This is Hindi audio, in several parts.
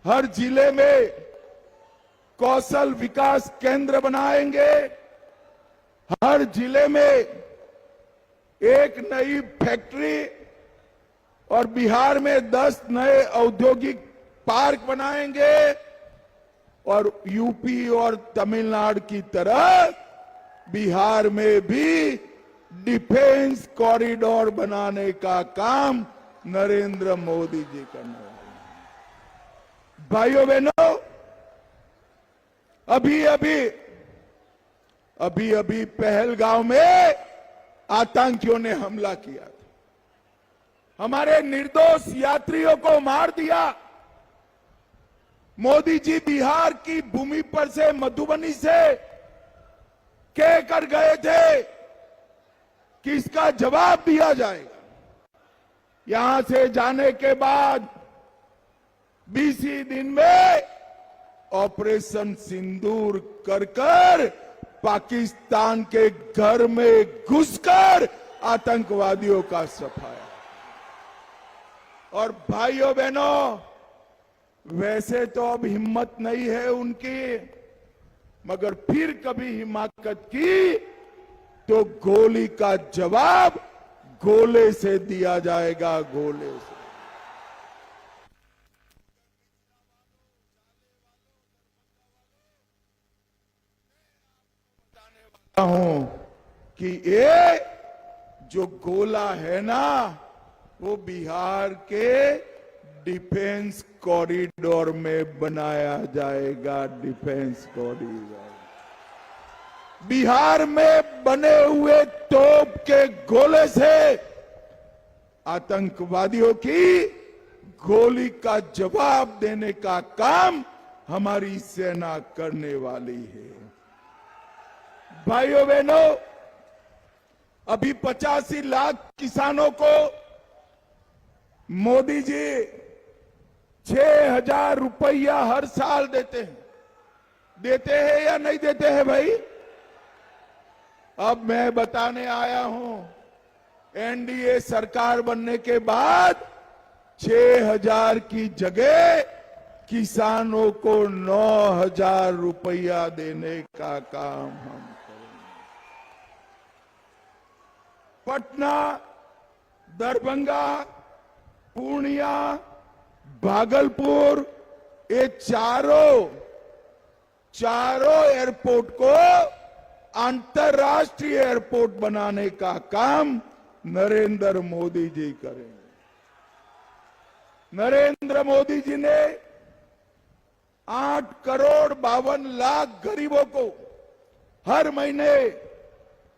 हर जिले में कौशल विकास केंद्र बनाएंगे। हर जिले में एक नई फैक्ट्री और बिहार में 10 नए औद्योगिक पार्क बनाएंगे और यूपी और तमिलनाडु की तरह बिहार में भी डिफेंस कॉरिडोर बनाने का काम नरेंद्र मोदी जी करने वाले हैं। भाइयों बहनों, अभी पहलगांव में आतंकियों ने हमला किया था, हमारे निर्दोष यात्रियों को मार दिया। मोदी जी बिहार की भूमि पर से, मधुबनी से कह कर गए थे कि इसका जवाब दिया जाएगा। यहां से जाने के बाद 20 ही दिन में ऑपरेशन सिंदूर कर पाकिस्तान के घर में घुसकर आतंकवादियों का सफाया। और भाइयों बहनों, वैसे तो अब हिम्मत नहीं है उनकी, मगर फिर कभी हिमाकत की तो गोली का जवाब गोले से दिया जाएगा, गोले से। हूं कि ये जो गोला है ना, वो बिहार के डिफेंस कॉरिडोर में बनाया जाएगा। डिफेंस कॉरिडोर बिहार में बने हुए तोप के गोले से आतंकवादियों की गोली का जवाब देने का काम हमारी सेना करने वाली है। भाइयों बहनों, अभी 85 लाख किसानों को मोदी जी 6,000 रुपया हर साल देते हैं या नहीं देते हैं भाई? अब मैं बताने आया हूं, एनडीए सरकार बनने के बाद 6,000 की जगह किसानों को 9,000 रुपया देने का काम हम करेंगे। पटना, दरभंगा, पूर्णिया, भागलपुर, ये चारों एयरपोर्ट को अंतर्राष्ट्रीय एयरपोर्ट बनाने का काम नरेंद्र मोदी जी करेंगे। नरेंद्र मोदी जी ने 8 करोड़ 52 लाख गरीबों को हर महीने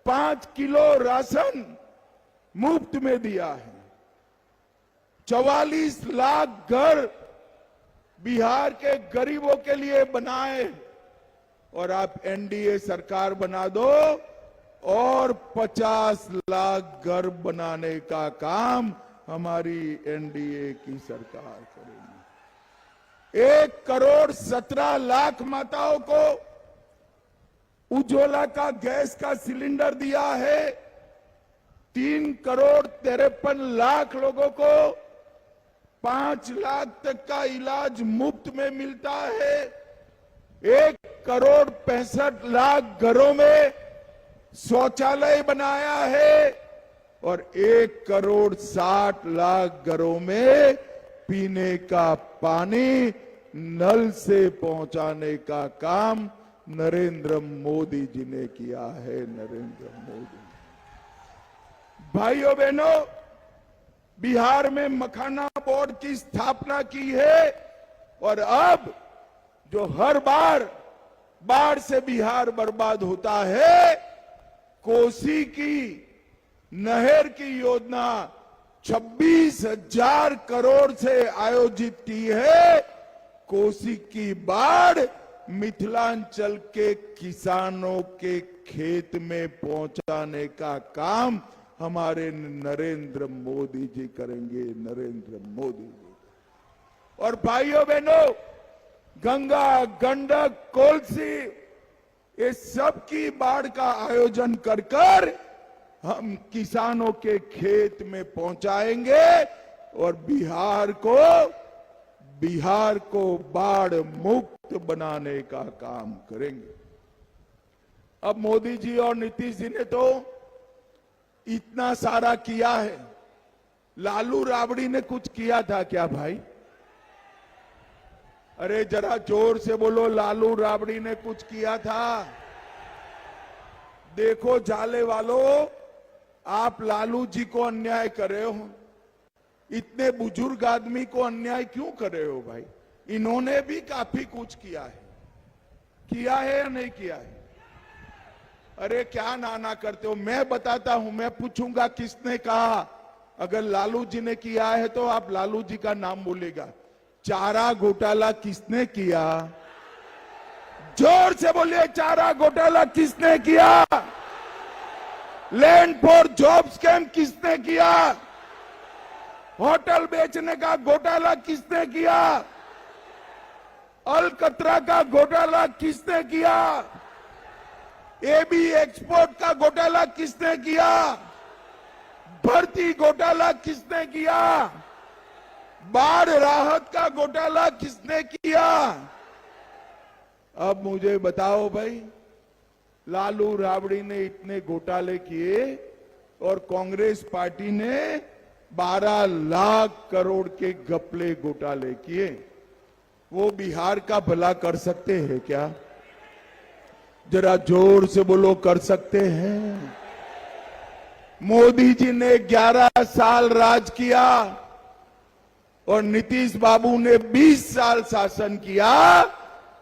5 किलो राशन मुफ्त में दिया है। 44 लाख घर बिहार के गरीबों के लिए बनाए और आप एनडीए सरकार बना दो और 50 लाख घर बनाने का काम हमारी एनडीए की सरकार करेगी। 1 करोड़ 17 लाख माताओं को उज्ज्वला का गैस का सिलेंडर दिया है। 3 करोड़ 53 लाख लोगों को 5 लाख तक का इलाज मुफ्त में मिलता है। 1 करोड़ 65 लाख घरों में शौचालय बनाया है और 1 करोड़ 60 लाख घरों में पीने का पानी नल से पहुंचाने का काम नरेंद्र मोदी जी ने किया है। नरेंद्र मोदी। भाइयों बहनों, बिहार में मखाना बोर्ड की स्थापना की है और अब जो हर बार बाढ़ से बिहार बर्बाद होता है, कोसी की नहर की योजना 26,000 करोड़ से आयोजित की है। कोसी की बाढ़ मिथिलांचल के किसानों के खेत में पहुंचाने का काम हमारे नरेंद्र मोदी जी करेंगे। नरेंद्र मोदी जी। और भाइयों बहनों, गंगा, गंडक, कोसी, ये सब की बाढ़ का आयोजन कर हम किसानों के खेत में पहुंचाएंगे और बिहार को बिहार को बाढ़ मुक्त बनाने का काम करेंगे। अब मोदी जी और नीतीश जी ने तो इतना सारा किया है, लालू राबड़ी ने कुछ किया था क्या भाई? अरे जरा जोर से बोलो, लालू राबड़ी ने कुछ किया था? देखो झाले वालों, आप लालू जी को अन्याय कर रहे हो। इतने बुजुर्ग आदमी को अन्याय क्यों कर रहे हो भाई? इन्होंने भी काफी कुछ किया है या नहीं किया है? अरे क्या नाना करते हो? मैं बताता हूं, मैं पूछूंगा किसने कहा। अगर लालू जी ने किया है तो आप लालू जी का नाम बोलेगा। चारा घोटाला किसने किया? जोर से बोलिए, चारा घोटाला किसने किया? लैंड फॉर जॉब स्कैम किसने किया? होटल बेचने का घोटाला किसने किया? अलकतरा का घोटाला किसने किया? एबी एक्सपोर्ट का घोटाला किसने किया? भर्ती घोटाला किसने किया? बाढ़ राहत का घोटाला किसने किया? अब मुझे बताओ भाई, लालू राबड़ी ने इतने घोटाले किए और कांग्रेस पार्टी ने 12 लाख करोड़ के घपले घोटाले किए। वो बिहार का भला कर सकते हैं क्या? जरा जोर से बोलो, कर सकते हैं? मोदी जी ने 11 साल राज किया और नीतीश बाबू ने 20 साल शासन किया।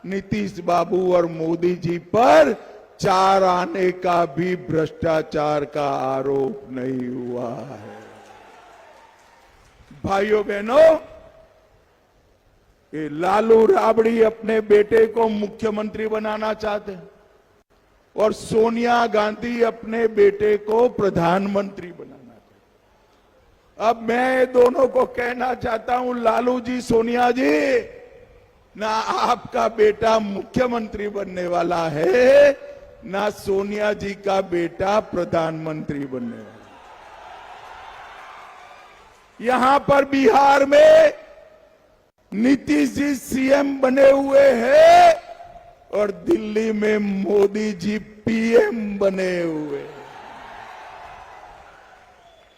नीतीश बाबू और मोदी जी पर 4 आने का भी भ्रष्टाचार का आरोप नहीं हुआ है। भाइयों बहनों, ये लालू राबड़ी अपने बेटे को मुख्यमंत्री बनाना चाहते हैं और सोनिया गांधी अपने बेटे को प्रधानमंत्री बनाना चाहते। अब मैं दोनों को कहना चाहता हूं, लालू जी, सोनिया जी, ना आपका बेटा मुख्यमंत्री बनने वाला है, ना सोनिया जी का बेटा प्रधानमंत्री बनने वाला। यहां पर बिहार में नीतीश जी सीएम बने हुए हैं और दिल्ली में मोदी जी पीएम बने हुए।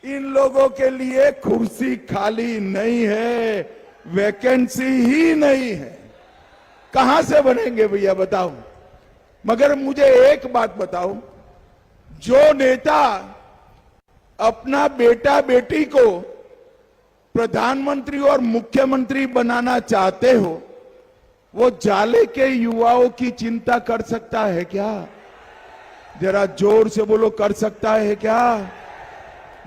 इन लोगों के लिए कुर्सी खाली नहीं है, वैकेंसी ही नहीं है। कहां से बनेंगे भैया बताओ? मगर मुझे एक बात बताओ, जो नेता अपना बेटा बेटी को प्रधानमंत्री और मुख्यमंत्री बनाना चाहते हो, वो जाले के युवाओं की चिंता कर सकता है क्या? जरा जोर से बोलो, कर सकता है क्या?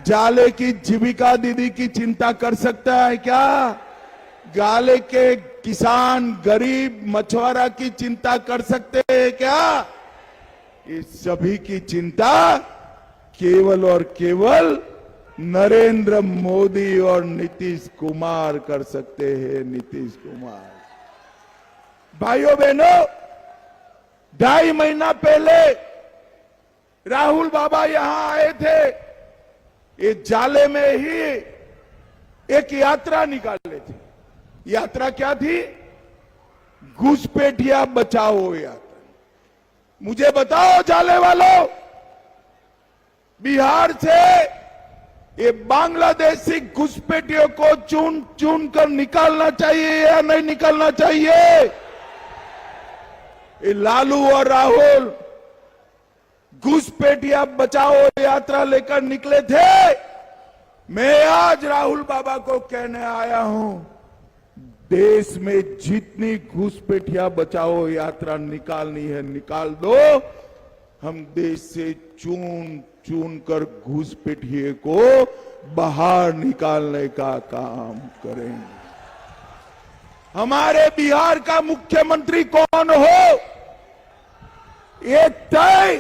जाले की जीविका दीदी की चिंता कर सकता है क्या? गाले के किसान, गरीब, मछुआरा की चिंता कर सकते हैं क्या? इस सभी की चिंता केवल और केवल नरेंद्र मोदी और नीतीश कुमार कर सकते हैं। नीतीश कुमार। भाइयों बहनों, 2.5 महीना पहले राहुल बाबा यहां आए थे। ये जाले में ही एक यात्रा निकाले थे। यात्रा क्या थी? घुसपैठिया बचाओ यात्रा। मुझे बताओ जाले वालों, बिहार से ये बांग्लादेशी घुसपैठियों को चुन चुन कर निकालना चाहिए या नहीं निकालना चाहिए? ये लालू और राहुल घुसपैठिया बचाओ यात्रा लेकर निकले थे। मैं आज राहुल बाबा को कहने आया हूं, देश में जितनी घुसपैठिया बचाओ यात्रा निकालनी है निकाल दो। हम देश से चुन चुन कर घुसपैठिए को बाहर निकालने का काम करेंगे। हमारे बिहार का मुख्यमंत्री कौन हो, ये तय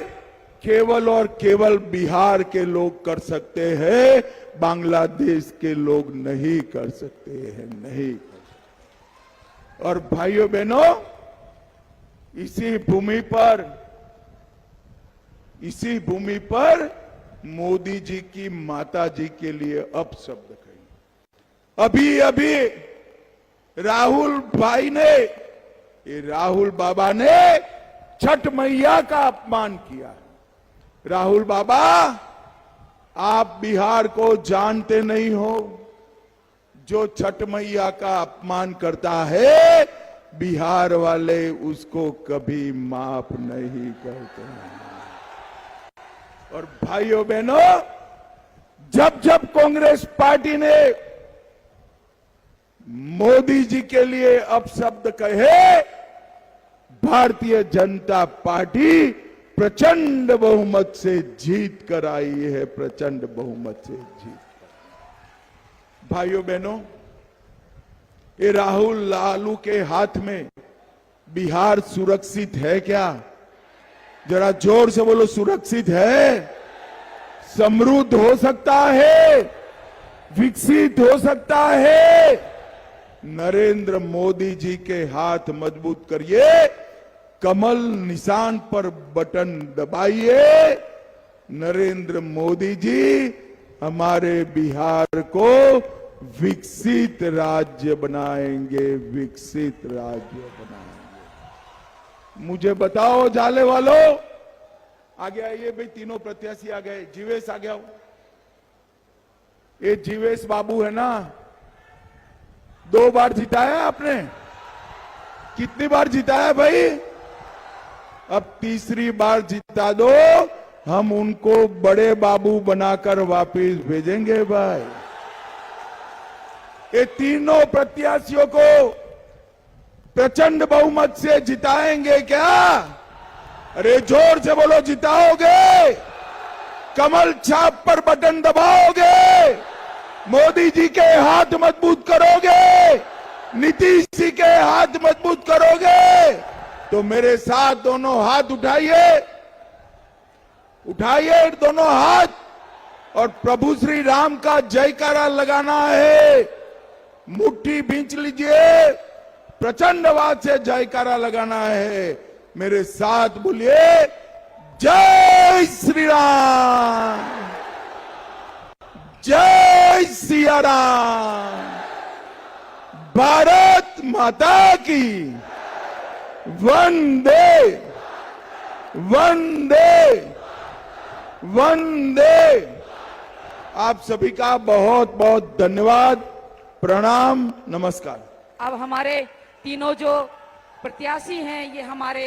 केवल और केवल बिहार के लोग कर सकते हैं, बांग्लादेश के लोग नहीं कर सकते हैं, नहीं कर सकते। और भाइयों बहनों, इसी भूमि पर मोदी जी की माता जी के लिए अपशब्द कही। अभी राहुल भाई ने, ये राहुल बाबा ने छठ मैया का अपमान किया। राहुल बाबा, आप बिहार को जानते नहीं हो। जो छठ मैया का अपमान करता है, बिहार वाले उसको कभी माफ नहीं करते हैं। और भाइयों बहनों, जब जब कांग्रेस पार्टी ने मोदी जी के लिए अपशब्द कहे, भारतीय जनता पार्टी प्रचंड बहुमत से जीत कर आई है, प्रचंड बहुमत से जीत कर। भाइयों बहनों, ये राहुल लालू के हाथ में बिहार सुरक्षित है क्या? जरा जोर से बोलो, सुरक्षित है? समृद्ध हो सकता है, विकसित हो सकता है। नरेंद्र मोदी जी के हाथ मजबूत करिए, कमल निशान पर बटन दबाइए। नरेंद्र मोदी जी हमारे बिहार को विकसित राज्य बनाएंगे, विकसित राज्य बनाएंगे। मुझे बताओ जाले वालों, आगे आइए भाई, तीनों प्रत्याशी आ गए। जीवेश आ गया हो। ये जीवेश बाबू है ना, 2 बार जिताया आपने। कितनी बार जिताया भाई? अब तीसरी बार जिता दो, हम उनको बड़े बाबू बनाकर वापस भेजेंगे भाई। ये तीनों प्रत्याशियों को प्रचंड बहुमत से जिताएंगे क्या? अरे जोर से बोलो, जिताओगे? कमल छाप पर बटन दबाओगे? मोदी जी के हाथ मजबूत करोगे? नीतीश जी के हाथ मजबूत करोगे? तो मेरे साथ दोनों हाथ उठाइए, उठाइए दोनों हाथ, और प्रभु श्री राम का जयकारा लगाना है। मुट्ठी भींच लीजिए, प्रचंड आवाज से जयकारा लगाना है। मेरे साथ बोलिए, जय श्री राम, जय सिया राम, भारत माता की वंदे वंदे वंदे। आप सभी का बहुत बहुत धन्यवाद, प्रणाम, नमस्कार। अब हमारे तीनों जो प्रत्याशी हैं, ये हमारे